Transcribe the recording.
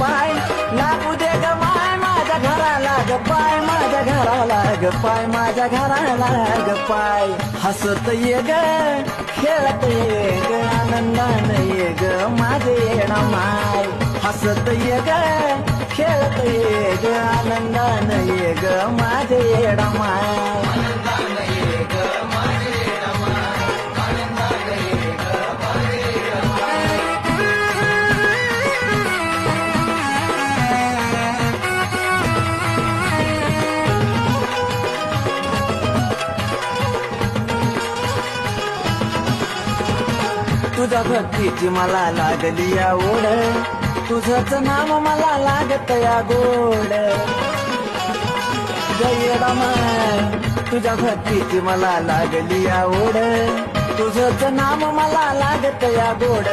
पाय लागू दे ग माय माझ्या घराला ग पाय माझ्या घराला ग पाय माझ्या घराला ग पाय हसत ये ग खेळत ये ग आनंदान ये ग माझे येणा माय हसत ये ग खेळत ये ग आनंदान ये ग माझे येणा माय तुझ्या भक्तीची मला लागली आवड तुझंच नाम मला लागत या गोड गैरा माय तुझ्या भक्तीची मला लागली आवड तुझंच नाम मला लागत या गोड